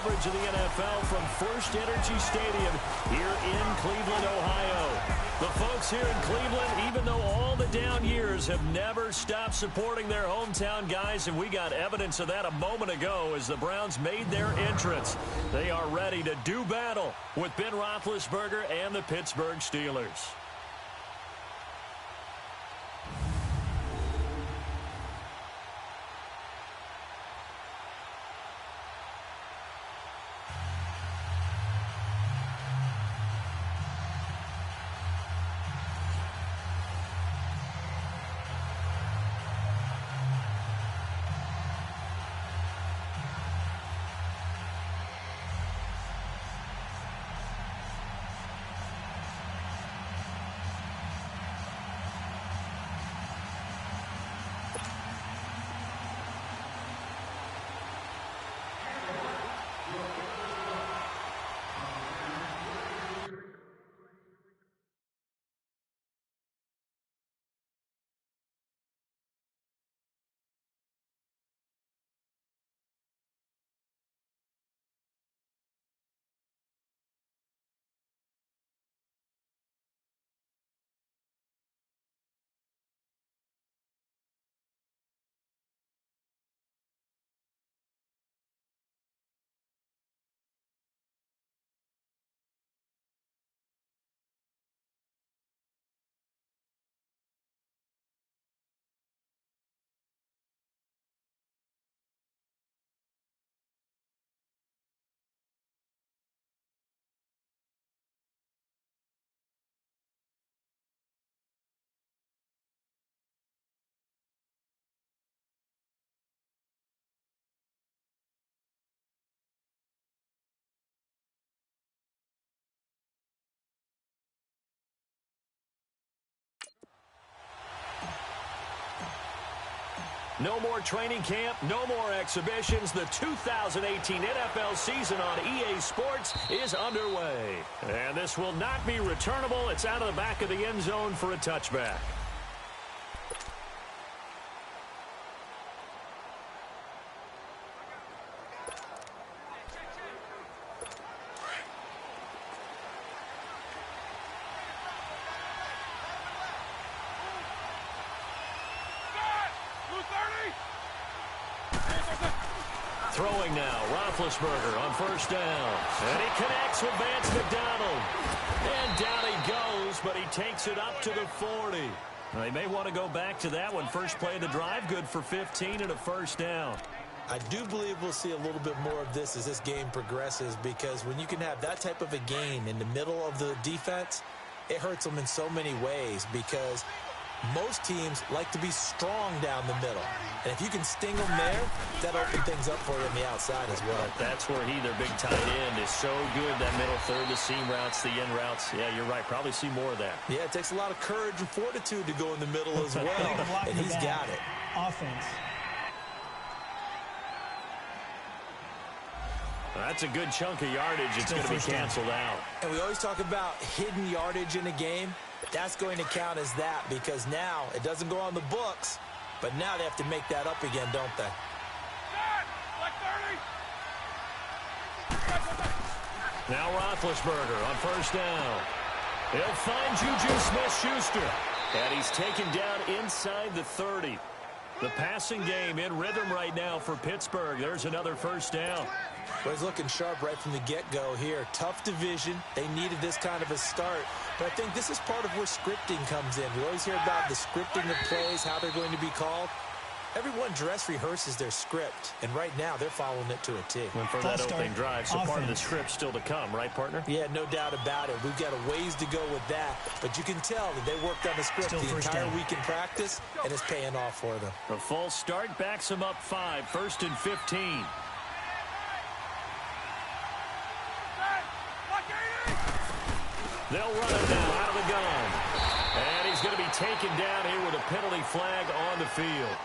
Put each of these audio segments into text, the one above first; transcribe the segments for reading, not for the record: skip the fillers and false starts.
coverage of the NFL from First Energy Stadium here in Cleveland, Ohio. The folks here in Cleveland, even though all the down years, have never stopped supporting their hometown guys, and we got evidence of that a moment ago as the Browns made their entrance. They are ready to do battle with Ben Roethlisberger and the Pittsburgh Steelers. No more training camp, no more exhibitions. The 2018 NFL season on EA Sports is underway. And this will not be returnable. It's out of the back of the end zone for a touchback. Throwing now, Roethlisberger on first down. And he connects with Vance McDonald. And down he goes, but he takes it up to the 40. They may want to go back to that one. First play of the drive, good for 15 and a first down. I do believe we'll see a little bit more of this as this game progresses, because when you can have that type of a game in the middle of the defense, it hurts them in so many ways, because most teams like to be strong down the middle. And if you can sting them there, that'll open things up for you on the outside as well. That's where their big tight end, is so good, that middle third, the seam routes, the end routes. Yeah, you're right. Probably see more of that. Yeah, it takes a lot of courage and fortitude to go in the middle as well. And he's got it. Offense. That's a good chunk of yardage. It's going to be canceled out. And we always talk about hidden yardage in a game. That's going to count as that, because now it doesn't go on the books, but now they have to make that up again, don't they? Now Roethlisberger on first down. He'll find Juju Smith-Schuster. And he's taken down inside the 30. The passing game in rhythm right now for Pittsburgh. There's another first down. Well, he's looking sharp right from the get-go here. Tough division. They needed this kind of a start. But I think this is part of where scripting comes in. We always hear about the scripting of plays, how they're going to be called. Everyone dress rehearses their script, and right now they're following it to a T. And for that opening drive, so part of the script still to come, right, partner? Yeah, no doubt about it. We've got a ways to go with that, but you can tell that they worked on the script the entire week in practice, and it's paying off for them. The full start backs them up 5, 1st and 15. They'll run it now out of the gun. And he's going to be taken down here with a penalty flag on the field.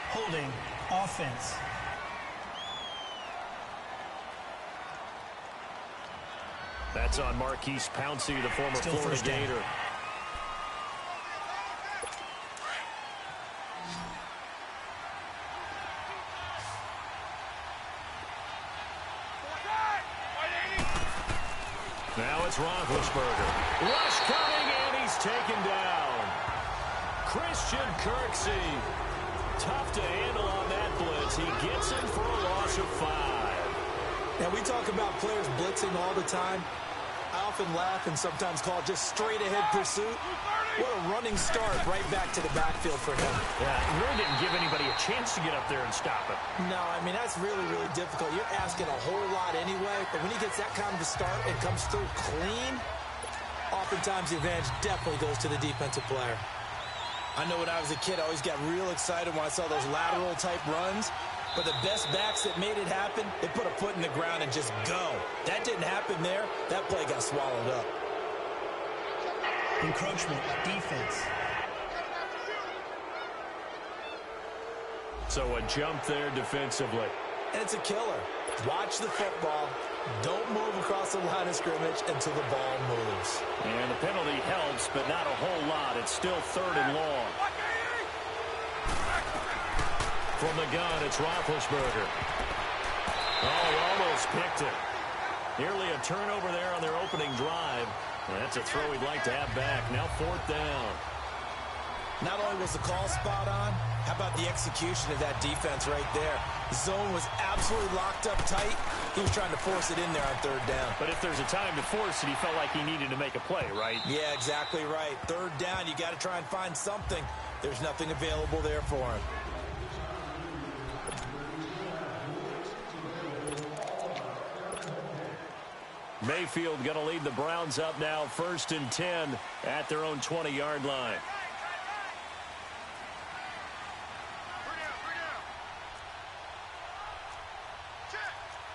Holding offense. That's on Marquise Pouncey, the former Florida Gator. Now it's Roethlisberger. Rush coming, and he's taken down. Christian Kirksey. Tough to handle on that blitz. He gets him for a loss of 5. Now, we talk about players blitzing all the time. I often laugh and sometimes call it just straight-ahead pursuit. What a running start right back to the backfield for him. Yeah, he really didn't give anybody a chance to get up there and stop it. No, I mean, that's really, really difficult. You're asking a whole lot anyway, but when he gets that kind of a start and comes through clean, oftentimes the advantage definitely goes to the defensive player. I know when I was a kid, I always got real excited when I saw those lateral-type runs. But the best backs that made it happen, they put a foot in the ground and just go. That didn't happen there. That play got swallowed up. Encroachment, defense. So a jump there defensively. And it's a killer. Watch the football. Don't move across the line of scrimmage until the ball moves. And the penalty helps, but not a whole lot. It's still 3rd and long. From the gun, it's Roethlisberger. Oh, he almost picked it. Nearly a turnover there on their opening drive. That's a throw he'd like to have back. Now 4th down. Not only was the call spot on, how about the execution of that defense right there? Zone was absolutely locked up tight. He was trying to force it in there on 3rd down. But if there's a time to force it, he felt like he needed to make a play, right? Yeah, exactly right. 3rd down, you got to try and find something. There's nothing available there for him. Mayfield going to lead the Browns up now, 1st and 10 at their own 20-yard line.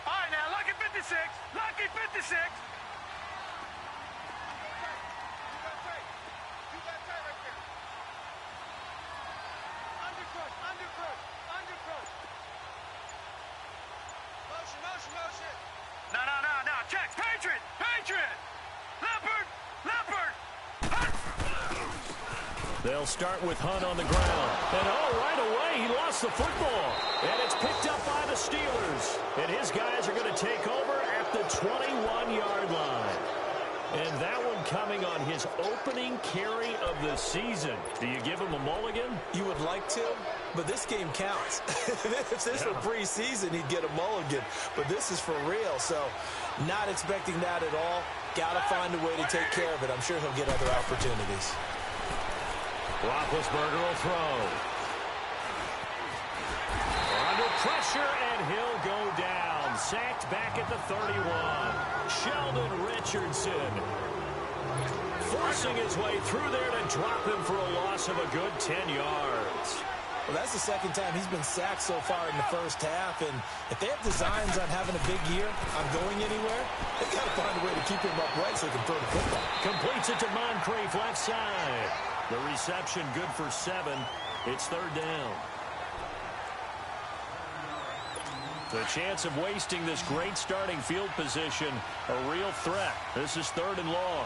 All right, now, lucky 56. Lucky 56. Motion. No. Check. Patriot. Leopard. Hunt. They'll start with Hunt on the ground. And right away, he lost the football. And it's picked up by the Steelers. And his guys are going to take over at the 21-yard line. And that one coming on his opening carry of the season. Do you give him a mulligan? You would like to, but this game counts. If this were preseason, he'd get a mulligan. But this is for real, so not expecting that at all. Got to find a way to take care of it. I'm sure he'll get other opportunities. Roethlisberger will throw. Under pressure, and he'll go down. Sacked back at the 31. Sheldon Richardson forcing his way through there to drop him for a loss of a good 10 yards. Well, that's the 2nd time he's been sacked so far in the 1st half, and if they have designs on having a big year, on going anywhere, they've got to find a way to keep him upright so he can throw the football. Completes it to Moncrief, left side. The reception good for 7. It's 3rd down. The chance of wasting this great starting field position, a real threat. This is 3rd and long.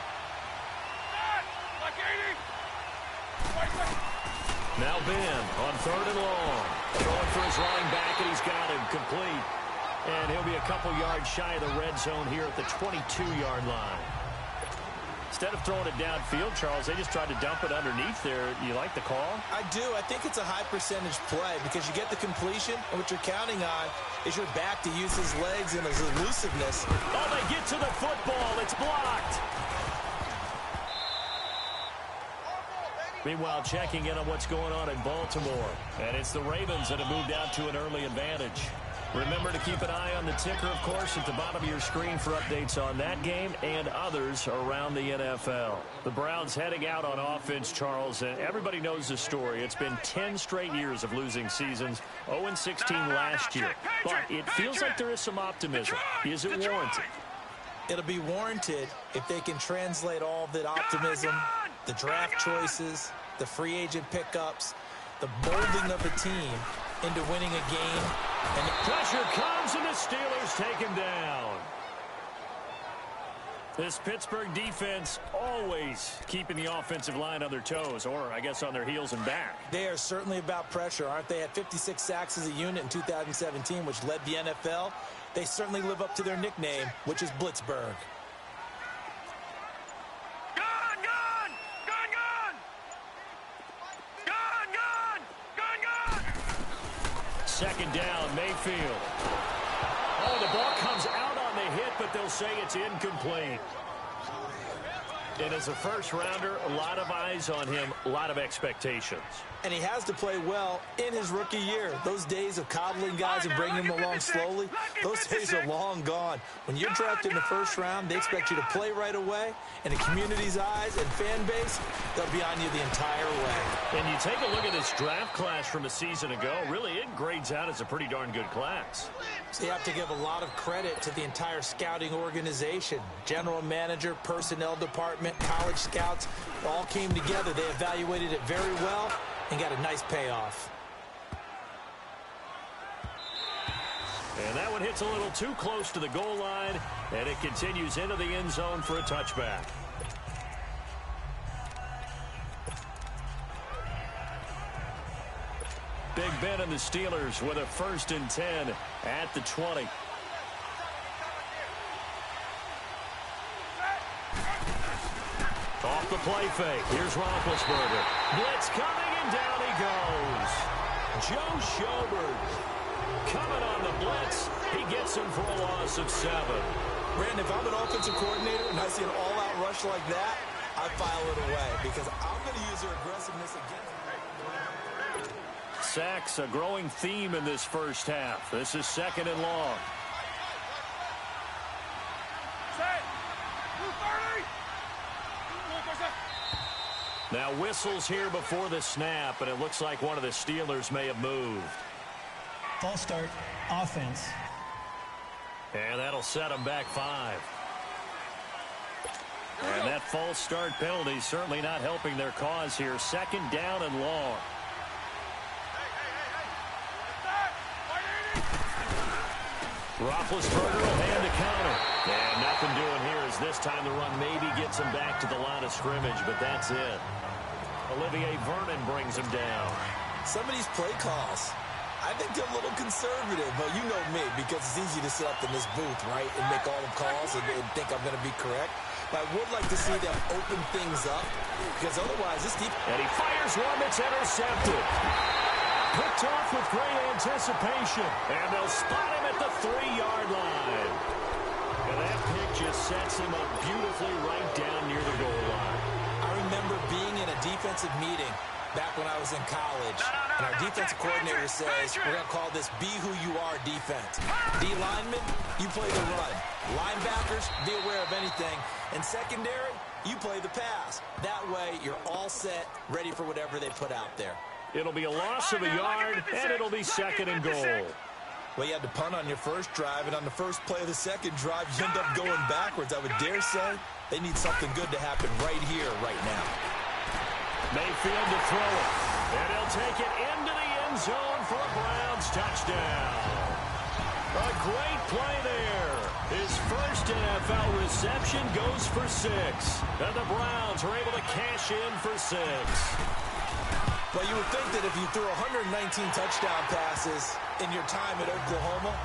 Now Ben on 3rd and long. Throwing for his running back, and he's got him complete. And he'll be a couple yards shy of the red zone here at the 22-yard line. Instead of throwing it downfield, Charles, they just tried to dump it underneath there. You like the call? I do. I think it's a high percentage play because you get the completion, and what you're counting on is your back to use his legs and his elusiveness. Oh, they get to the football. It's blocked. Meanwhile, checking in on what's going on in Baltimore. And it's the Ravens that have moved out to an early advantage. Remember to keep an eye on the ticker, of course, at the bottom of your screen for updates on that game and others around the NFL. The Browns heading out on offense, Charles, and everybody knows the story. It's been 10 straight years of losing seasons, 0-16 last year. But it feels like there is some optimism. Is it warranted? It'll be warranted if they can translate all of that optimism, the draft choices, the free agent pickups, the molding of a team into winning a game. And the pressure comes, and the Steelers take him down. This Pittsburgh defense always keeping the offensive line on their toes, or I guess on their heels and back. They are certainly about pressure, aren't they? At 56 sacks as a unit in 2017, which led the NFL. They certainly live up to their nickname, which is Blitzburgh. second down, Mayfield. Oh, the ball comes out on the hit, but they'll say it's incomplete. And as a first-rounder, a lot of eyes on him, a lot of expectations. And he has to play well in his rookie year. Those days of coddling guys and bringing them along slowly, those days are long gone. When you're drafted in the first round, they expect you to play right away. And the community's eyes and fan base, they'll be on you the entire way. And you take a look at this draft class from a season ago, really it grades out as a pretty darn good class. So you have to give a lot of credit to the entire scouting organization. General manager, personnel department, college scouts, all came together. They evaluated it very well and got a nice payoff. And that one hits a little too close to the goal line, and it continues into the end zone for a touchback. Big Ben and the Steelers with a 1st and 10 at the 20. Off the play fake. Here's Roethlisberger. Blitz coming, and down he goes. Joe Schobert coming on the blitz. He gets him for a loss of 7. Brandon, if I'm an offensive coordinator and I see an all-out rush like that, I file it away because I'm going to use their aggressiveness against them. Sacks, a growing theme in this first half. This is 2nd and long. Now whistles here before the snap, and it looks like one of the Steelers may have moved. False start, offense. And that'll set them back 5. And that false start penalty certainly not helping their cause here. 2nd down and long. Roethlisberger will hand the counter. And nothing doing here as this time the run maybe gets him back to the line of scrimmage, but that's it. Olivier Vernon brings him down. Some of these play calls, I think they're a little conservative, but you know me, because it's easy to sit up in this booth, right, and make all the calls and think I'm going to be correct. But I would like to see them open things up, because otherwise this deep... And he fires one that's intercepted. Picked off with great anticipation. And they'll spot him at the 3-yard line. And that pick just sets him up beautifully right down near the goal line. I remember being in a defensive meeting back when I was in college, and our defensive coordinator says, we're going to call this be who you are defense. D linemen, you play the run. Linebackers, be aware of anything. And secondary, you play the pass. That way, you're all set, ready for whatever they put out there. It'll be a loss of a yard, and it'll be 2nd and goal. Well, you had to punt on your first drive, and on the first play of the second drive, you end up going backwards. I would dare say they need something good to happen right here, right now. Mayfield to throw it. And he'll take it into the end zone for a Browns touchdown. A great play there. His first NFL reception goes for 6. And the Browns are able to cash in for 6. Well, you would think that if you threw 119 touchdown passes in your time at Oklahoma,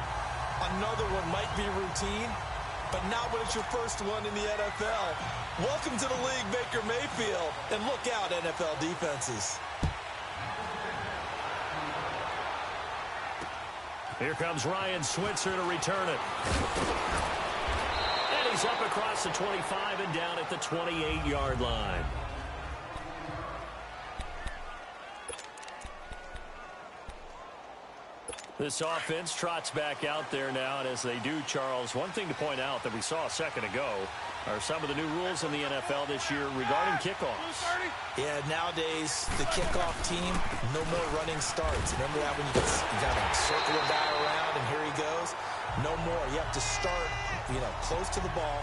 another one might be routine, but not when it's your first one in the NFL. Welcome to the league, Baker Mayfield, and look out, NFL defenses. Here comes Ryan Switzer to return it. And he's up across the 25 and down at the 28-yard line. This offense trots back out there now, and as they do, Charles, one thing to point out that we saw a second ago are some of the new rules in the NFL this year regarding kickoffs. Yeah, nowadays, the kickoff team, no more running starts. Remember that when you got to circle a guy around, and here he goes? No more. You have to start, close to the ball.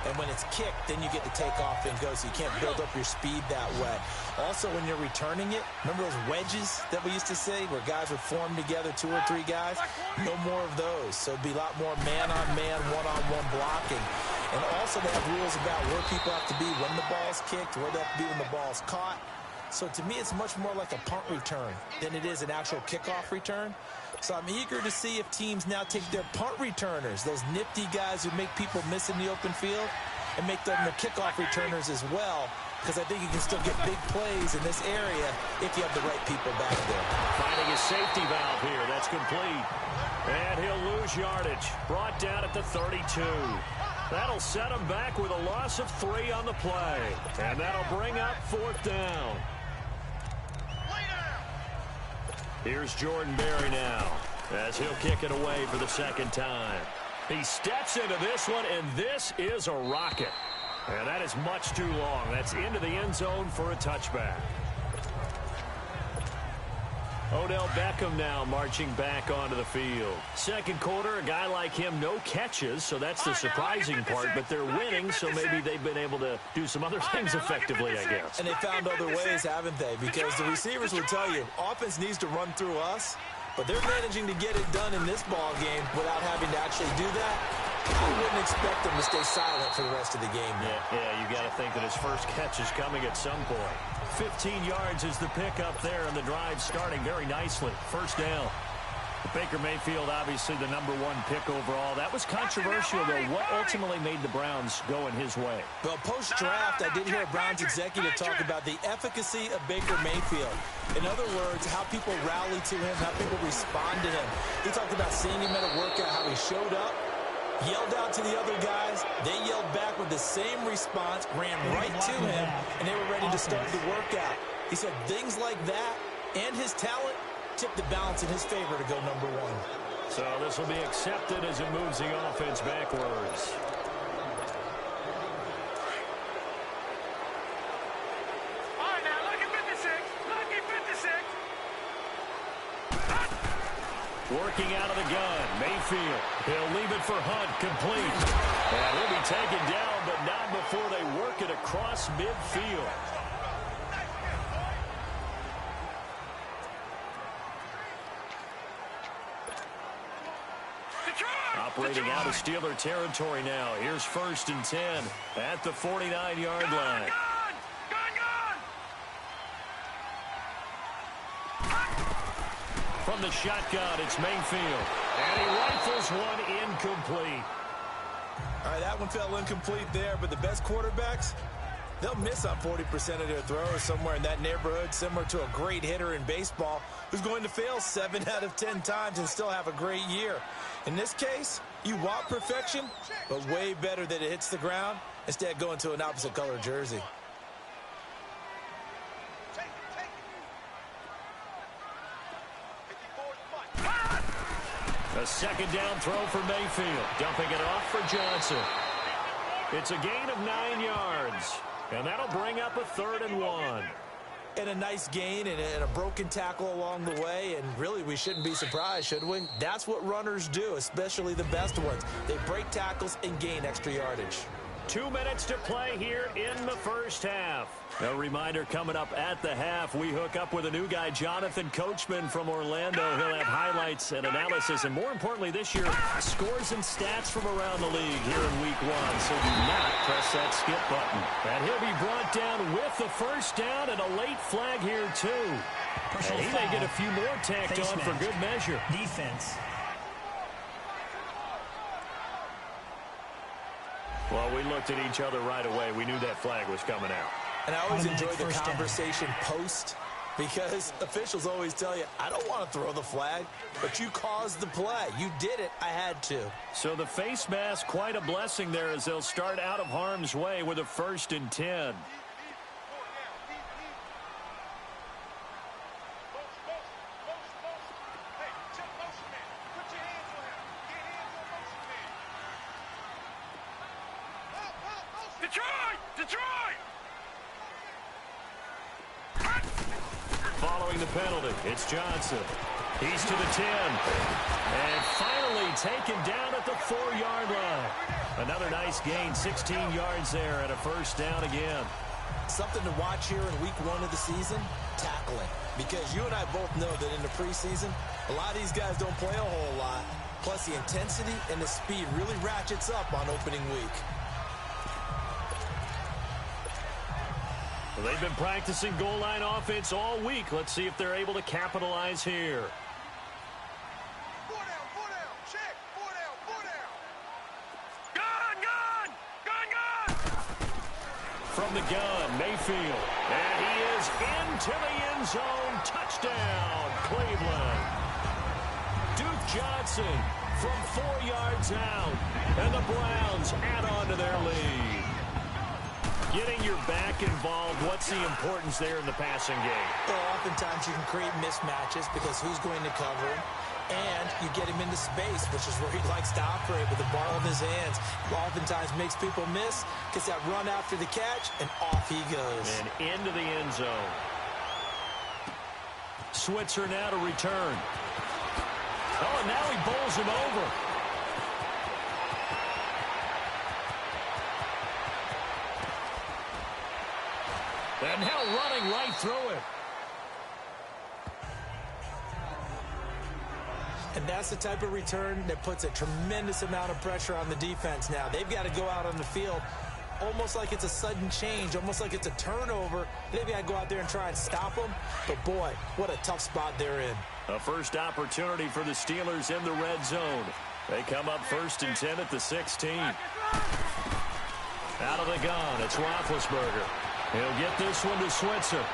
And when it's kicked, then you get to take off and go, so you can't build up your speed that way. Also, when you're returning it, remember those wedges that we used to say where guys would form together, 2 or 3 guys? No more of those. So it'd be a lot more man-on-man, one-on-one blocking. And also they have rules about where people have to be when the ball's kicked, where they have to be when the ball's caught. So to me, it's much more like a punt return than it is an actual kickoff return. So I'm eager to see if teams now take their punt returners, those nifty guys who make people miss in the open field, and make them their kickoff returners as well, because I think you can still get big plays in this area if you have the right people back there. Finding his safety valve here. That's complete. And he'll lose yardage. Brought down at the 32. That'll set him back with a loss of 3 on the play. And that'll bring up 4th down. Here's Jordan Berry now as he'll kick it away for the 2nd time. He steps into this one, and this is a rocket. And that is much too long. That's into the end zone for a touchback. Odell Beckham now marching back onto the field. 2nd quarter, a guy like him, no catches, so that's the surprising part. But they're winning, so maybe they've been able to do some other things effectively, I guess. And they found other ways, haven't they? Because the receivers will tell you, offense needs to run through us, but they're managing to get it done in this ball game without having to actually do that. I wouldn't expect them to stay silent for the rest of the game. Yeah, you got to think that his first catch is coming at some point. 15 yards is the pickup there, and the drive starting very nicely. 1st down. Baker Mayfield, obviously the #1 pick overall. That was controversial, though. What ultimately made the Browns go in his way? Well, post-draft, I did hear a Browns executive talk about the efficacy of Baker Mayfield. In other words, how people rally to him, how people respond to him. He talked about seeing him at a workout, how he showed up, yelled out to the other guys. They yelled back with the same response, ran right to him, and they were ready to start the workout. He said things like that and his talent tipped the balance in his favor to go #1. So this will be accepted as it moves the offense backwards. All right, now, lucky 56. Lucky 56. Working out of the gun, Mayfield. He'll leave it for Hunt, complete. And he'll be taken down, but not before they work it across midfield. Operating out of Steeler territory now. Here's 1st and 10 at the 49-yard line. From the shotgun, it's Mayfield. And he rifles one incomplete. All right, that one fell incomplete there, but the best quarterbacks, they'll miss on 40% of their throws somewhere in that neighborhood, similar to a great hitter in baseball who's going to fail 7 out of 10 times and still have a great year. In this case, you want perfection, but way better that it hits the ground instead of going to an opposite color jersey. A 2nd down throw for Mayfield. Dumping it off for Johnson. It's a gain of 9 yards. And that'll bring up a 3rd and 1. And a nice gain and a broken tackle along the way. And really, we shouldn't be surprised, should we? That's what runners do, especially the best ones. They break tackles and gain extra yardage. 2 minutes to play here in the 1st half. A reminder coming up at the half, we hook up with a new guy, Jonathan Coachman from Orlando. He'll have highlights and analysis, and more importantly this year, scores and stats from around the league here in Week 1. So do not press that skip button. And he'll be brought down with the 1st down and a late flag here too. And he may get a few more tacked on for good measure. Defense. Well, we looked at each other right away. We knew that flag was coming out. And I always enjoy the conversation post, because officials always tell you, I don't want to throw the flag, but you caused the play. You did it. I had to. So the face mask, quite a blessing there as they'll start out of harm's way with a 1st and 10. Detroit! Following the penalty, it's Johnson. He's to the 10. And finally taken down at the 4-yard line. Another nice gain, 16 yards there and a 1st down again. Something to watch here in Week 1 of the season, tackling. Because you and I both know that in the preseason, a lot of these guys don't play a whole lot. Plus, the intensity and the speed really ratchets up on opening week. Well, they've been practicing goal line offense all week. Let's see if they're able to capitalize here. 4 down, check, 4 down. Gun! From from the gun, Mayfield. And he is into the end zone. Touchdown, Cleveland. Duke Johnson from 4 yards out. And the Browns add on to their lead. Getting your back involved, what's the importance there in the passing game? Well, oftentimes you can create mismatches because who's going to cover him? And you get him into space, which is where he likes to operate with the ball in his hands. Oftentimes makes people miss, gets that run after the catch, and off he goes. And into the end zone. Switzer now to return. Oh, and now he bowls him over. And now running right through it. And that's the type of return that puts a tremendous amount of pressure on the defense now. They've got to go out on the field almost like it's a sudden change, almost like it's a turnover. They've got to go out there and try and stop them. But, boy, what a tough spot they're in. A first opportunity for the Steelers in the red zone. They come up 1st and 10 at the 16. Out of the gun, it's Roethlisberger. He'll get this one to Switzer.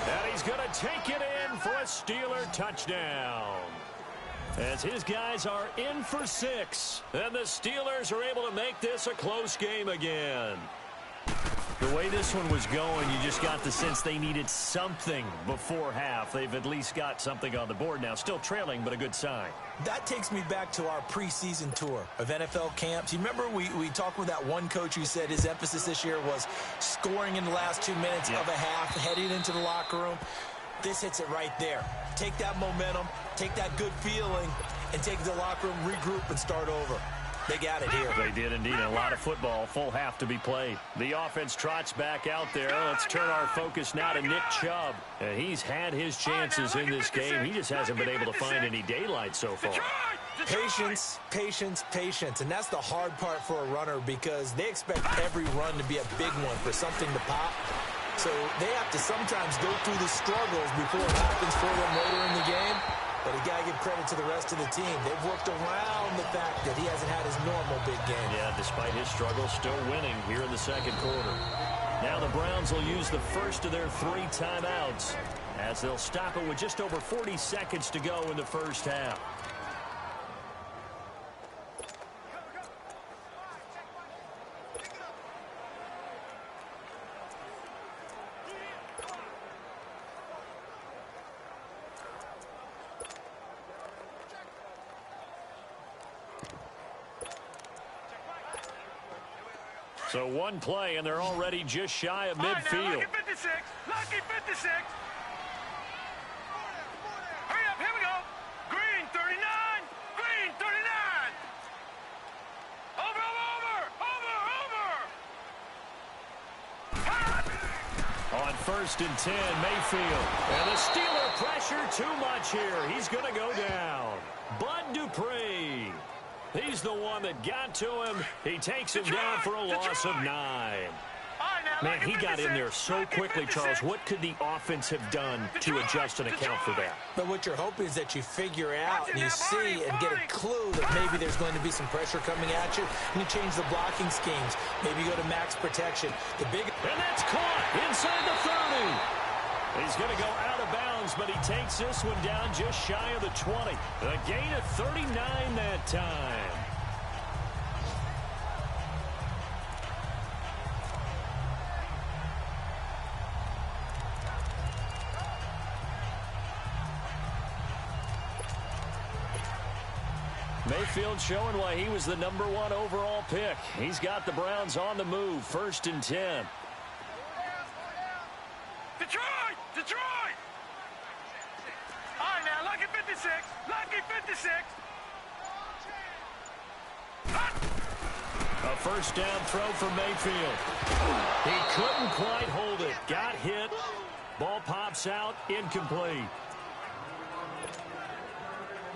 And he's going to take it in for a Steeler touchdown. As his guys are in for 6. And the Steelers are able to make this a close game again. The way this one was going, you just got the sense they needed something before half. They've at least got something on the board now. Still trailing, but a good sign. That takes me back to our preseason tour of NFL camps. You remember we talked with that one coach who said his emphasis this year was scoring in the last 2 minutes of a half, heading into the locker room. This hits it right there. Take that momentum, take that good feeling, and take the locker room, regroup, and start over. They got it here. They did indeed. A lot of football, full half to be played. The offense trots back out there. Let's turn our focus now to Nick Chubb. He's had his chances in this game. He just hasn't been able to find any daylight so far. Patience, patience, patience. And that's the hard part for a runner because they expect every run to be a big one for something to pop. So they have to sometimes go through the struggles before it happens for them later in the game. But you got to give credit to the rest of the team. They've worked around the fact that he hasn't had his normal big game. Yeah, despite his struggles, still winning here in the second quarter. Now the Browns will use the first of their 3 timeouts as they'll stop it with just over 40 seconds to go in the first half. So one play, and they're already just shy of midfield. Lucky 56. Lucky 56. Hurry up. Here we go. Green 39. Green 39. Over, over, over, over. On 1st and 10, Mayfield. And the Steeler pressure too much here. He's going to go down. Bud Dupree. He's the one that got to him. He takes him down for a loss of 9. Man, he got in there so quickly, Charles. What could the offense have done to adjust and account for that? But what you're hoping is that you figure out and you see and get a clue that maybe there's going to be some pressure coming at you. And you change the blocking schemes. Maybe you go to max protection. And that's caught inside the 30. He's going to go out of bounds, but he takes this one down just shy of the 20. A gain of 39 that time. Mayfield showing why he was the #1 overall pick. He's got the Browns on the move, 1st and 10. Detroit! Detroit! All right, now, lucky 56. Lucky 56. A first down throw for Mayfield. He couldn't quite hold it. Got hit. Ball pops out. Incomplete.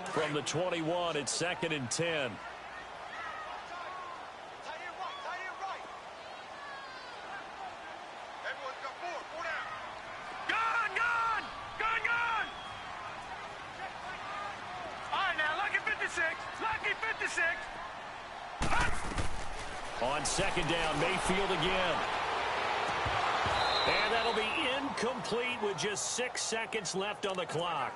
From the 21, it's 2nd and 10. On 2nd down, Mayfield again. And that'll be incomplete with just 6 seconds left on the clock.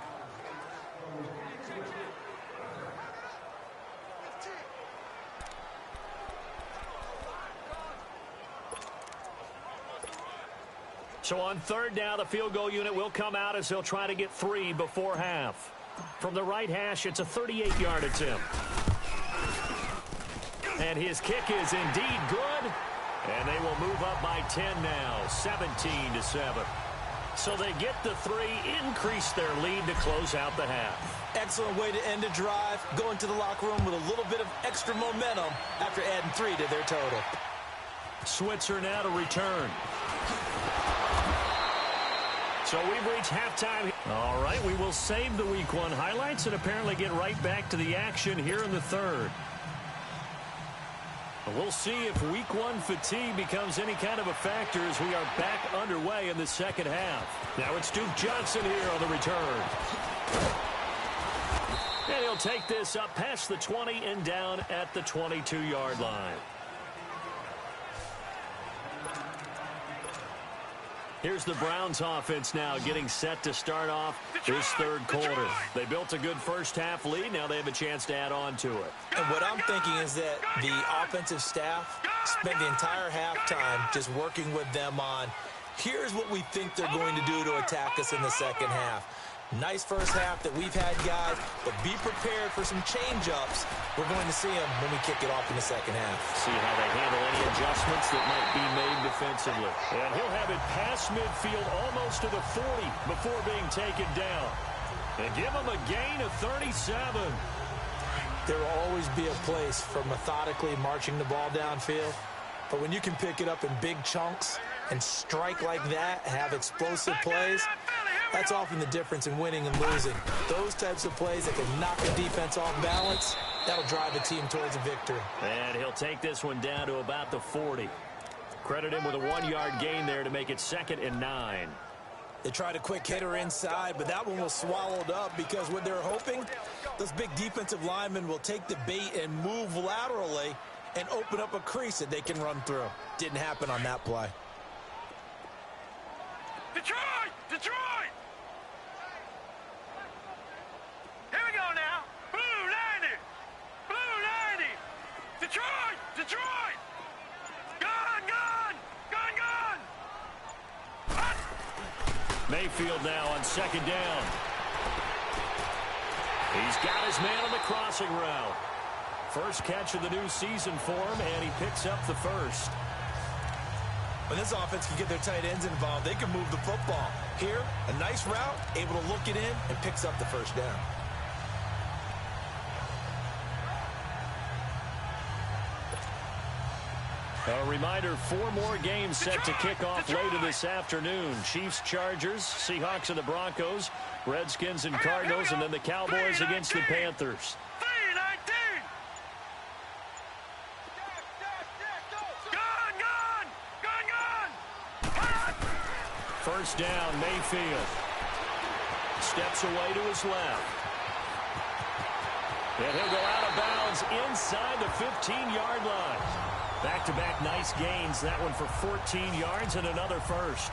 So on third down, the field goal unit will come out as they'll try to get 3 before half. From the right hash, it's a 38-yard attempt. And his kick is indeed good. And they will move up by 10 now, 17-7. So they get the 3, increase their lead to close out the half. Excellent way to end a drive, going to the locker room with a little bit of extra momentum after adding 3 to their total. Switzer now to return. So we've reached halftime. All right, we will save the Week 1 highlights and apparently get right back to the action here in the third. We'll see if Week 1 fatigue becomes any kind of a factor as we are back underway in the second half. Now it's Duke Johnson here on the return. And he'll take this up past the 20 and down at the 22-yard line. Here's the Browns offense now getting set to start off this third quarter. They built a good first half lead. Now they have a chance to add on to it. And what I'm thinking is that the offensive staff spent the entire halftime just working with them on, here's what we think they're going to do to attack us in the second half. Nice first half that we've had, guys, but be prepared for some change-ups. We're going to see them when we kick it off in the second half. See how they handle any adjustments that might be made defensively. And he'll have it past midfield almost to the 40 before being taken down. And give him a gain of 37. There will always be a place for methodically marching the ball downfield. But when you can pick it up in big chunks and strike like that, have explosive plays, that's often the difference in winning and losing. Those types of plays that can knock a defense off balance, that'll drive a team towards a victory. And he'll take this one down to about the 40. Credit him with a 1-yard gain there to make it 2nd and 9. They tried a quick hitter inside, but that one was swallowed up because what they're hoping, those big defensive linemen will take the bait and move laterally and open up a crease that they can run through. Didn't happen on that play. Detroit! Detroit! Here we go now. Blue 90! Blue 90! Detroit! Detroit! Gun! Gun! Gun! Gun! Hot! Mayfield now on 2nd down. He's got his man on the crossing route. First catch of the new season for him, and he picks up the first. When this offense can get their tight ends involved, they can move the football. Here, a nice route, able to look it in, and picks up the first down. A reminder, 4 more games set to kick off later this afternoon. Chiefs, Chargers, Seahawks and the Broncos, Redskins and Cardinals, and then the Cowboys against the Panthers. First down, Mayfield. Steps away to his left. And he'll go out of bounds inside the 15-yard line. Back-to-back nice gains. That one for 14 yards and another first.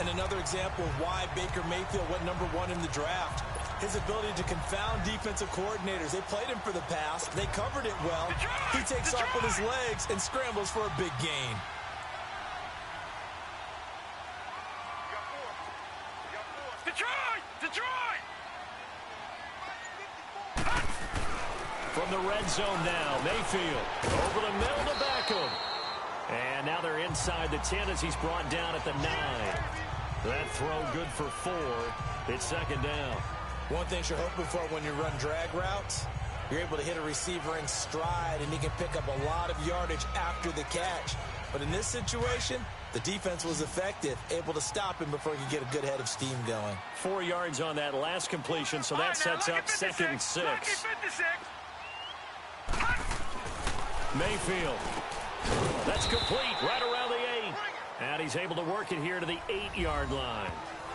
And another example of why Baker Mayfield went number 1 in the draft. His ability to confound defensive coordinators. They played him for the pass. They covered it well. He takes off with his legs and scrambles for a big gain. From the red zone now, Mayfield over the middle to Beckham. And now they're inside the 10 as he's brought down at the 9. That throw good for 4. It's 2nd down. One thing you're hoping for when you run drag routes, you're able to hit a receiver in stride and he can pick up a lot of yardage after the catch. But in this situation, the defense was effective, able to stop him before he could get a good head of steam going. 4 yards on that last completion, so that sets up 2nd and 6. Mayfield. That's complete right around the 8. And he's able to work it here to the 8-yard line.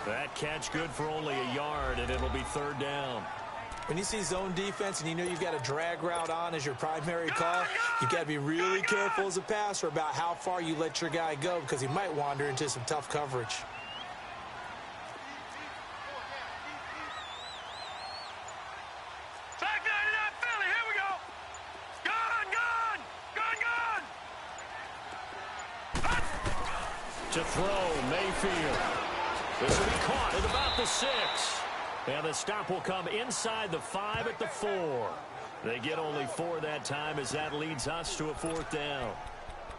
That catch good for only a yard, and it'll be 3rd down. When you see zone defense and you know you've got a drag route on as your primary call, you've got to be really careful as a passer about how far you let your guy go because he might wander into some tough coverage. Back 99 Philly, here we go. Gun. To throw, Mayfield. This will be caught at about the 6. And the stop will come inside the 5 at the 4. They get only 4 that time as that leads us to a 4th down.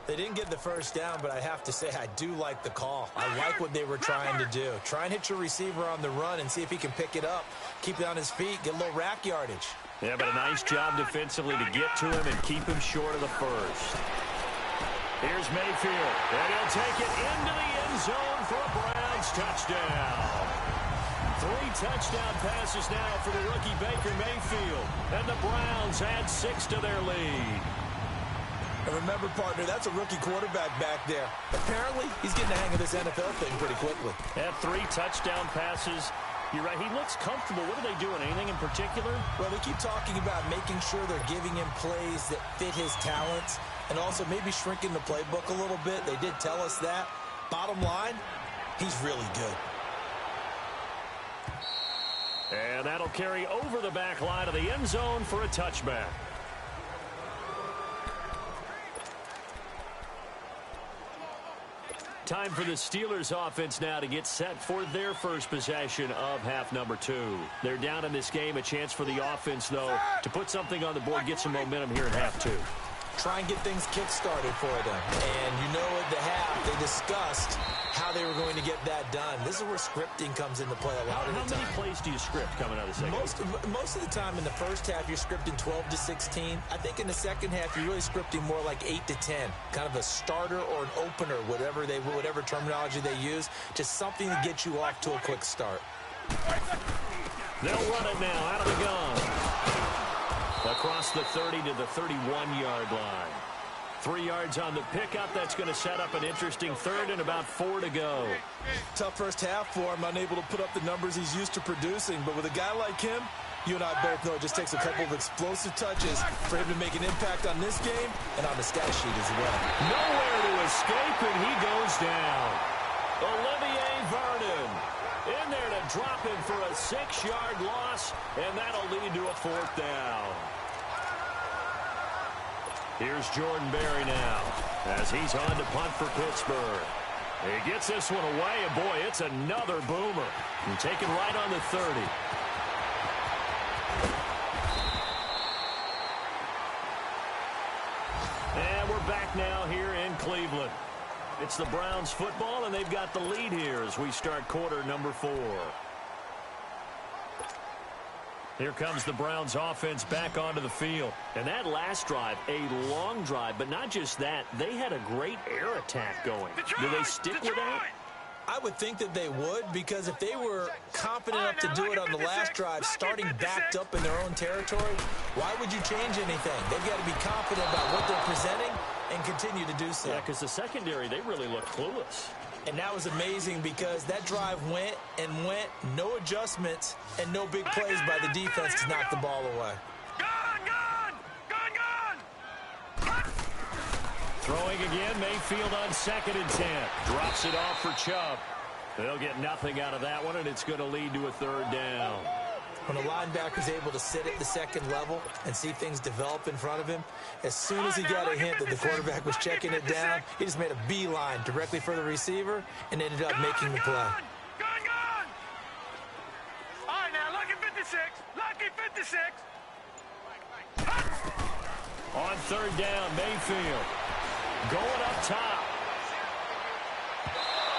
They didn't get the first down, but I have to say I do like the call. I like what they were trying to do. Try and hit your receiver on the run and see if he can pick it up, keep it on his feet, get a little rack yardage. Yeah, but a nice job defensively to get to him and keep him short of the first. Here's Mayfield, and he'll take it into the end zone for a Browns touchdown. 3 touchdown passes now for the rookie Baker Mayfield, and the Browns add 6 to their lead. And remember, partner, that's a rookie quarterback back there. Apparently, he's getting the hang of this NFL thing pretty quickly. Had 3 touchdown passes. You're right, he looks comfortable. What are they doing, anything in particular? Well, they keep talking about making sure they're giving him plays that fit his talents and also maybe shrinking the playbook a little bit. They did tell us that. Bottom line, he's really good. And that'll carry over the back line of the end zone for a touchback. Time for the Steelers offense now to get set for their first possession of half number 2. They're down in this game. A chance for the offense, though, to put something on the board, get some momentum here in half 2. Try and get things kick-started for them. And you know at the half, they discussed how they were going to get that done. This is where scripting comes into play a lot of the time. How many plays do you script coming out of the second half? Most of the time in the first half, you're scripting 12 to 16. I think in the second half, you're really scripting more like 8 to 10. Kind of a starter or an opener, whatever terminology they use. Just something to get you off to a quick start. They'll run it now out of the gun. Across the 30 to the 31-yard line. 3 yards on the pickup. That's going to set up an interesting third and about 4 to go. Tough first half for him. Unable to put up the numbers he's used to producing. But with a guy like him, you and I both know it just takes a couple of explosive touches for him to make an impact on this game and on the stat sheet as well. Nowhere to escape, and he goes down. Olivier Vernon in there to drop him for a 6-yard loss, and that'll lead to a 4th down. Here's Jordan Berry now as he's on to punt for Pittsburgh. He gets this one away, and boy, it's another boomer. And taken right on the 30. And we're back now here in Cleveland. It's the Browns football, and they've got the lead here as we start quarter number 4. Here comes the Browns offense back onto the field. And that last drive, a long drive, but not just that. They had a great air attack going. Do they stick with that? I would think that they would, because if they were confident enough to do it on the last drive, starting backed up in their own territory, why would you change anything? They've got to be confident about what they're presenting and continue to do so. Yeah, because the secondary, they really look clueless. And that was amazing because that drive went and went, no adjustments, and no big plays by the defense to knock the ball away. Throwing again, Mayfield on 2nd and 10. Drops it off for Chubb. They'll get nothing out of that one, and it's going to lead to a 3rd down. When a linebacker's able to sit at the second level and see things develop in front of him, as soon as he got a hint that the quarterback was checking it down, he just made a beeline directly for the receiver and ended up making the play. All right, now, lucky 56. Lucky 56. On 3rd down, Mayfield going up top.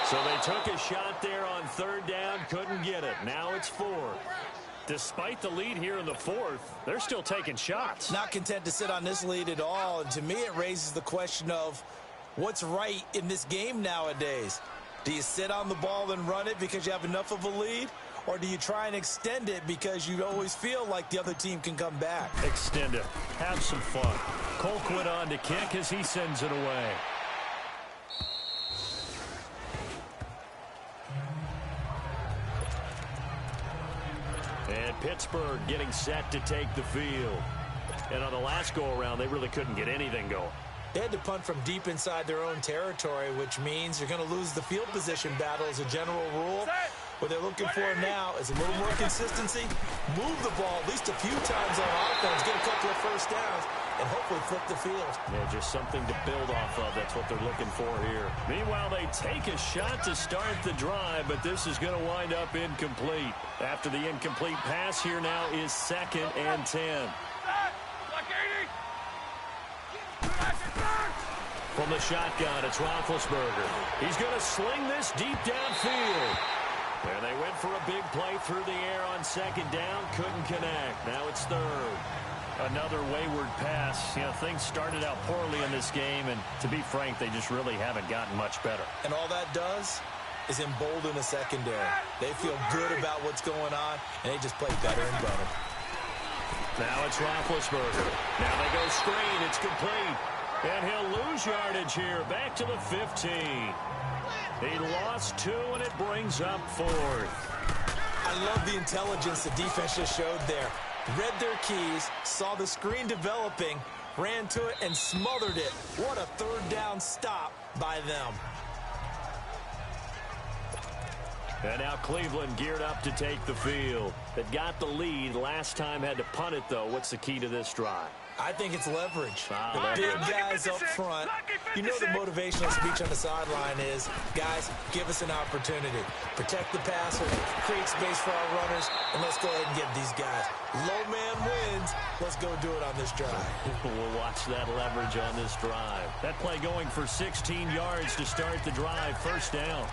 So they took a shot there on 3rd down, couldn't get it. Now it's 4th. Despite the lead here in the 4th, they're still taking shots. Not content to sit on this lead at all. And to me, it raises the question of what's right in this game nowadays. Do you sit on the ball and run it because you have enough of a lead? Or do you try and extend it because you always feel like the other team can come back? Extend it. Have some fun. Colquitt on to kick as he sends it away. And Pittsburgh getting set to take the field. And on the last go-around, they really couldn't get anything going. They had to punt from deep inside their own territory, which means you're going to lose the field position battle as a general rule. What they're looking for now is a little more consistency, move the ball at least a few times on offense, get a couple of first downs, and hopefully flip the field. Yeah, just something to build off of. That's what they're looking for here. Meanwhile, they take a shot to start the drive, but this is going to wind up incomplete. After the incomplete pass, here now is 2nd and 10. From the shotgun, it's Roethlisberger. He's going to sling this deep downfield. And they went for a big play through the air on 2nd down. Couldn't connect. Now it's 3rd. Another wayward pass. You know, things started out poorly in this game, and to be frank, they just really haven't gotten much better. And all that does is embolden the secondary. They feel good about what's going on, and they just play better and better. Now it's Roethlisberger. Now they go screen. It's complete. And he'll lose yardage here. Back to the 15. He lost 2, and it brings up 4th. I love the intelligence the defense just showed there. Read their keys, saw the screen developing, ran to it, and smothered it. What a 3rd down stop by them. And now Cleveland geared up to take the field. They got the lead. Last time had to punt it, though. What's the key to this drive? I think it's leverage. The big guys up front. You know the motivational speech on the sideline is, guys, give us an opportunity. Protect the passer, create space for our runners, and let's go ahead and get these guys. Low man wins. Let's go do it on this drive. We'll watch that leverage on this drive. That play going for 16 yards to start the drive. 1st down.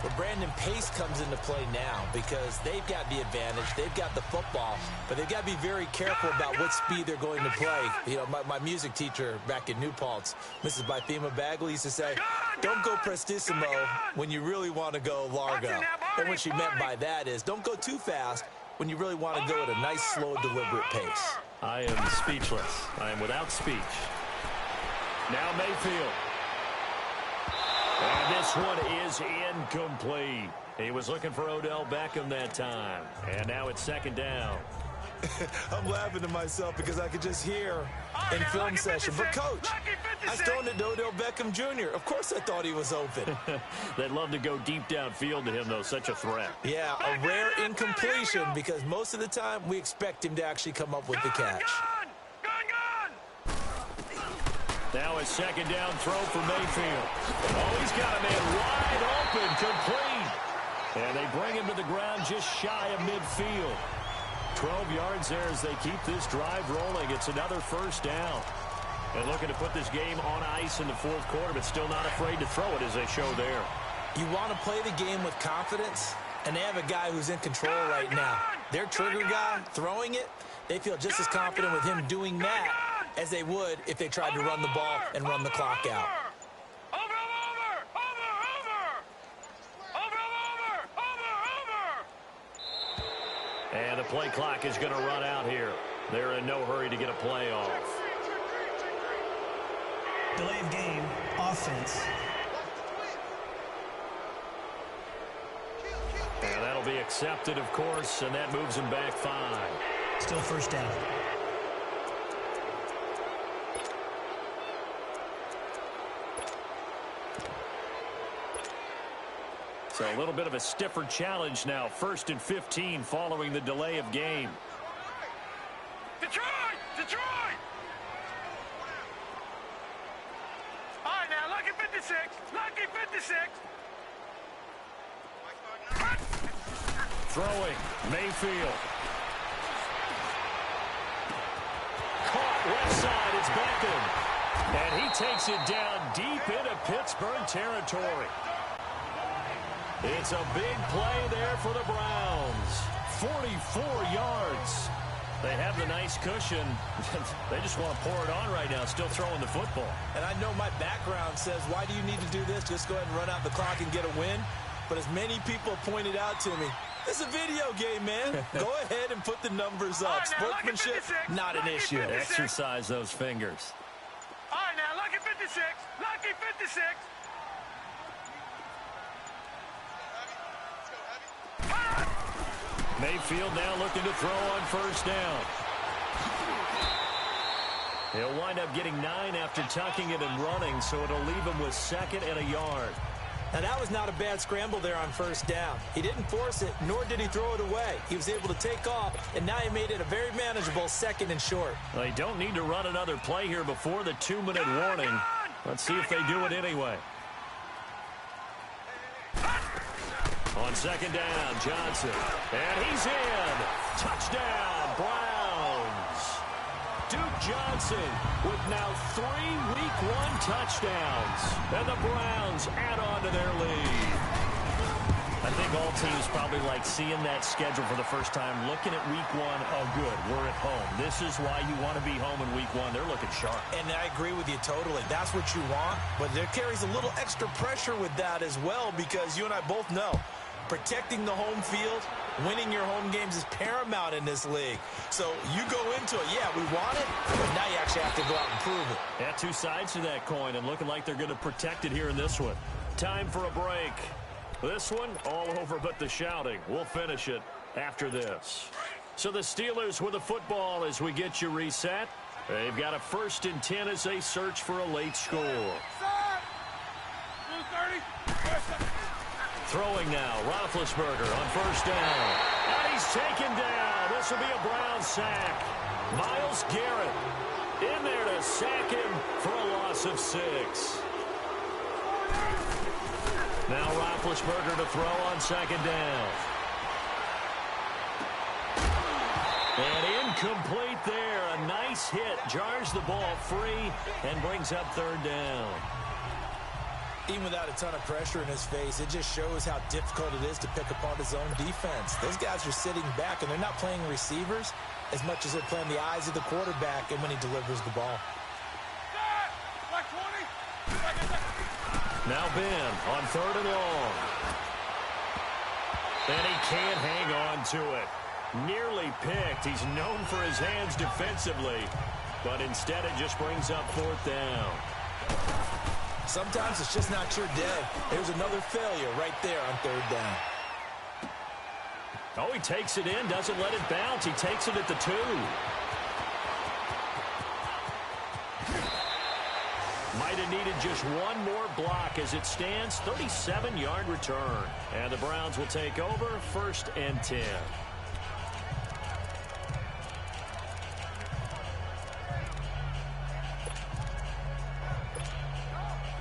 But Brandon, pace comes into play now because they've got the advantage. They've got the football, but they've got to be very careful about what speed they're going to play. You know, my music teacher back in New Paltz, Mrs. Bythema Bagley, used to say, don't go prestissimo when you really want to go largo. And what she meant by that is don't go too fast when you really want to go at a nice, slow, deliberate pace. I am speechless. I am without speech. Now Mayfield. And this one is incomplete. He was looking for Odell Beckham that time. And now it's 2nd down. I'm laughing to myself because I could just hear in film session. But, Coach, I was throwing it to Odell Beckham Jr. Of course I thought he was open. They'd love to go deep downfield to him, though. Such a threat. Yeah, a rare incompletion because most of the time we expect him to actually come up with the catch. Now a 2nd down throw for Mayfield. Oh, he's got a man wide open, complete. And they bring him to the ground just shy of midfield. 12 yards there as they keep this drive rolling. It's another 1st down. And looking to put this game on ice in the 4th quarter, but still not afraid to throw it as they show there. You want to play the game with confidence, and they have a guy who's in control right now. Their trigger guy throwing it, they feel just as confident with him doing that as they would if they tried to run the ball and run the clock out. And the play clock is going to run out here. They're in no hurry to get a play off. Delay of game, offense. And that'll be accepted, of course, and that moves them back 5. Still 1st down. So a little bit of a stiffer challenge now. 1st and 15 following the delay of game. Detroit! Detroit! All right, now, lucky 56. Lucky 56. Throwing. Mayfield. Caught left side. It's Beckham. And he takes it down deep into Pittsburgh territory. It's a big play there for the Browns. 44 yards. They have the nice cushion. They just want to pour it on right now, still throwing the football. And I know my background says, why do you need to do this? Just go ahead and run out the clock and get a win. But as many people pointed out to me, it's a video game, man. Go ahead and put the numbers up. Sportsmanship, not an issue. Exercise those fingers. All right, now, lucky 56. Lucky 56. Mayfield now looking to throw on first down. He'll wind up getting 9 after tucking it and running, so it'll leave him with 2nd and a yard. And that was not a bad scramble there on first down. He didn't force it, nor did he throw it away. He was able to take off, and now he made it a very manageable 2nd and short. They don't need to run another play here before the 2-minute warning. Let's see if they do it anyway. On 2nd down, Johnson. And he's in. Touchdown, Browns. Duke Johnson with now 3 Week 1 touchdowns. And the Browns add on to their lead. I think all teams probably like seeing that schedule for the first time, looking at Week 1. Oh, good, we're at home. This is why you want to be home in Week 1. They're looking sharp. And I agree with you totally. That's what you want. But there carries a little extra pressure with that as well, because you and I both know protecting the home field, winning your home games is paramount in this league. So you go into it, yeah, we want it, but now you actually have to go out and prove it. Yeah, 2 sides to that coin, and looking like they're going to protect it here in this one. Time for a break. This one, all over but the shouting. We'll finish it after this. So the Steelers with the football as we get you reset. They've got a 1st and 10 as they search for a late score. Throwing now, Roethlisberger on first down. And he's taken down. This will be a Brown sack. Myles Garrett in there to sack him for a loss of 6. Now Roethlisberger to throw on 2nd down. And incomplete there. A nice hit. Jars the ball free and brings up 3rd down. Even without a ton of pressure in his face, it just shows how difficult it is to pick apart his own defense. Those guys are sitting back, and they're not playing receivers as much as they're playing the eyes of the quarterback and when he delivers the ball. Now Ben on 3rd and long. And he can't hang on to it. Nearly picked. He's known for his hands defensively, but instead it just brings up 4th down. Sometimes it's just not your day. There's another failure right there on 3rd down. Oh, he takes it in, doesn't let it bounce. He takes it at the 2. Might have needed just one more block as it stands. 37-yard return. And the Browns will take over 1st and 10.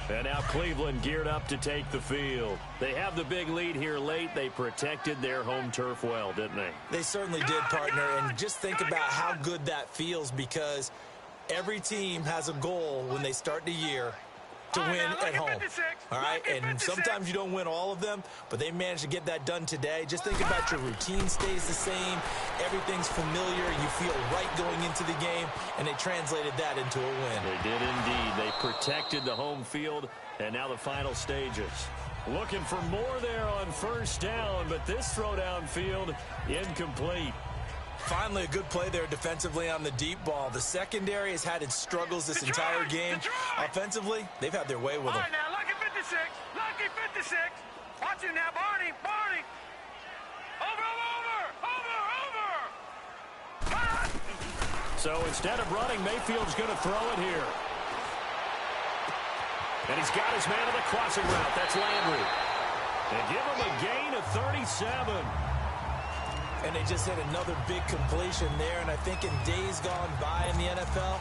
And now Cleveland geared up to take the field. They have the big lead here late. They protected their home turf well, didn't they? They certainly did, partner. And just think about how good that feels, because every team has a goal when they start the year to win at home. All right? And sometimes you don't win all of them, but they managed to get that done today. Just think about your routine stays the same. Everything's familiar. You feel right going into the game, and they translated that into a win. They did indeed. They protected the home field, and now the final stages. Looking for more there on first down, but this throw downfield incomplete. Finally, a good play there defensively on the deep ball. The secondary has had its struggles this entire game. Offensively, they've had their way with them. All right, now, lucky 56. Lucky 56. Watch it now, Barney. Barney. Over. So instead of running, Mayfield's going to throw it here. And he's got his man on the crossing route. That's Landry. And give him a gain of 37. And they just hit another big completion there. And I think in days gone by in the NFL,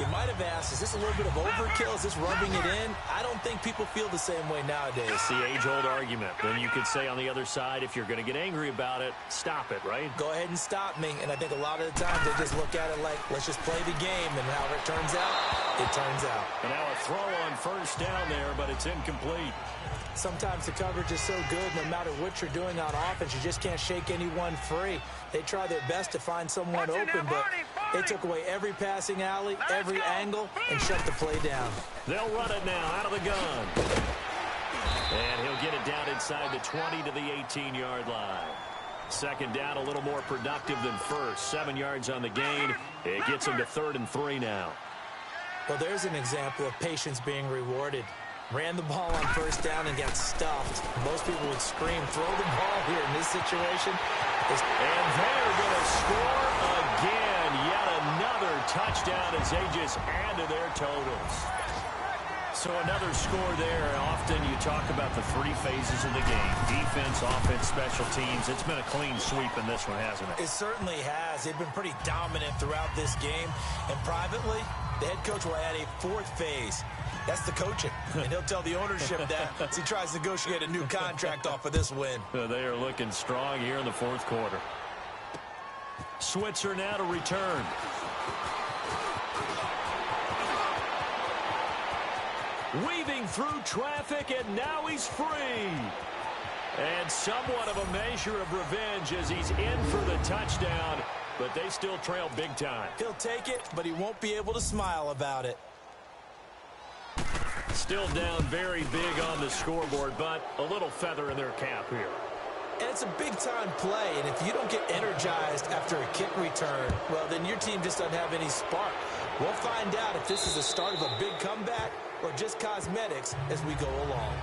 you might have asked, is this a little bit of overkill? Is this rubbing it in? I don't think people feel the same way nowadays. It's the age-old argument. Then you could say on the other side, if you're going to get angry about it, stop it, right? Go ahead and stop me. And I think a lot of the times they just look at it like, let's just play the game. And however it turns out, it turns out. And now a throw on first down there, but it's incomplete. Sometimes the coverage is so good, no matter what you're doing on offense, you just can't shake anyone free. They try their best to find someone open, but they took away every passing alley, every angle, and shut the play down. They'll run it now out of the gun. And he'll get it down inside the 20 to the 18-yard line. Second down, a little more productive than first. 7 yards on the gain. It gets him to 3rd and 3 now. Well, there's an example of patience being rewarded. Ran the ball on first down and got stuffed. Most people would scream, throw the ball here in this situation. And they're going to score again. Yet another touchdown as they just add to their totals. So another score there. Often you talk about the three phases of the game: defense, offense, special teams. It's been a clean sweep in this one, hasn't it? It certainly has. They've been pretty dominant throughout this game. And privately, the head coach will add a fourth phase. That's the coaching. And he'll tell the ownership that as he tries to negotiate a new contract off of this win. They are looking strong here in the fourth quarter. Switzer now to return. Weaving through traffic, and now he's free. And somewhat of a measure of revenge as he's in for the touchdown, but they still trail big time. He'll take it, but he won't be able to smile about it. Still down very big on the scoreboard, but a little feather in their cap here. And it's a big-time play, and if you don't get energized after a kick return, well, then your team just doesn't have any spark. We'll find out if this is the start of a big comeback or just cosmetics as we go along.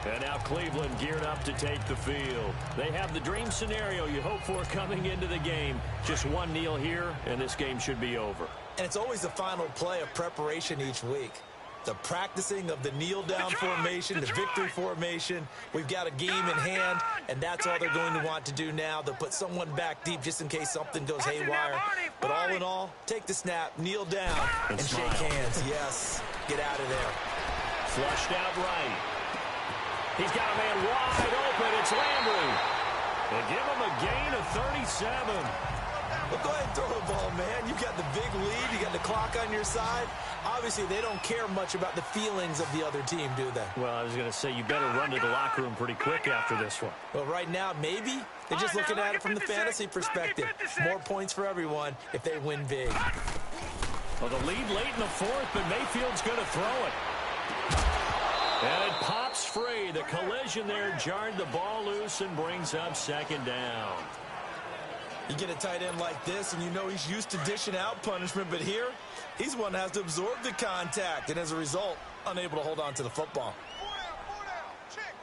And now Cleveland geared up to take the field. They have the dream scenario you hope for coming into the game. Just one kneel here, and this game should be over. And it's always the final play of preparation each week. The practicing of the kneel-down formation, the victory formation. We've got a game in hand, and that's all they're going to want to do now. They'll put someone back deep just in case something goes haywire. But all in all, take the snap, kneel down, and shake hands. Yes, get out of there. Flushed out right. He's got a man wide open. It's Landry. They give him a gain of 37. Well, go ahead and throw the ball, man. You got the big lead. You got the clock on your side. Obviously, they don't care much about the feelings of the other team, do they? Well, I was going to say, you better run to the locker room pretty quick after this one. Well, right now, maybe. They're just looking at it from the fantasy perspective. More points for everyone if they win big. Well, the lead late in the fourth, but Mayfield's going to throw it. And it pops free. The collision there jarred the ball loose and brings up second down. You get a tight end like this, and you know he's used to dishing out punishment, but here, he's one that has to absorb the contact, and as a result, unable to hold on to the football. 4 down. Check.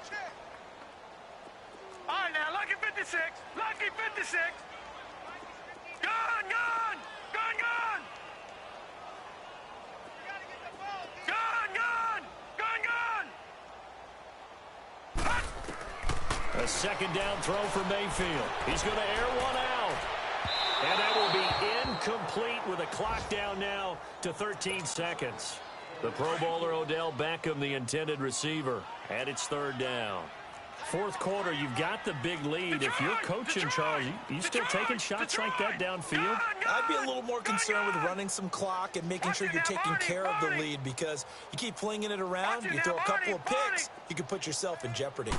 All right, now, lucky 56. Lucky 56. Gone. A second down throw for Mayfield. He's going to air one out. And that will be incomplete with a clock down now to 13 seconds. The Pro Bowler Odell Beckham, the intended receiver, and it's third down. Fourth quarter, you've got the big lead. If you're coaching, Charles, you still taking shots like that downfield? I'd be a little more concerned with running some clock and making sure you're taking care of the lead, because you keep flinging it around, you throw a couple of picks, you can put yourself in jeopardy.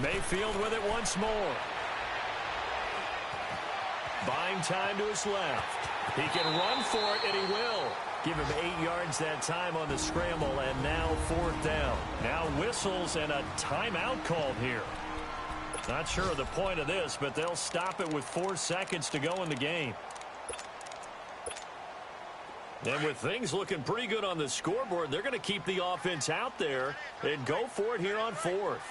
Mayfield with it once more. Buying time to his left. He can run for it, and he will. Give him 8 yards that time on the scramble, and now fourth down. Now whistles and a timeout called here. Not sure of the point of this, but they'll stop it with 4 seconds to go in the game. And with things looking pretty good on the scoreboard, they're going to keep the offense out there and go for it here on fourth.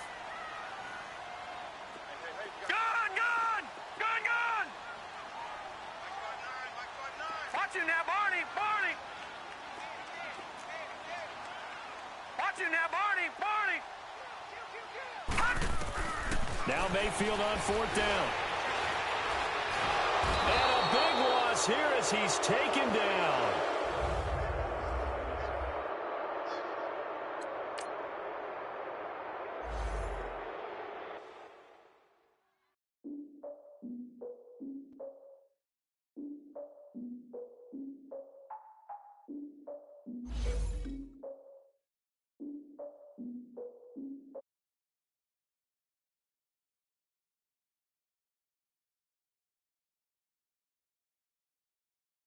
Watch him now, Barney. Watch him now, Barney. Now Mayfield on fourth down. And a big loss here as he's taken down.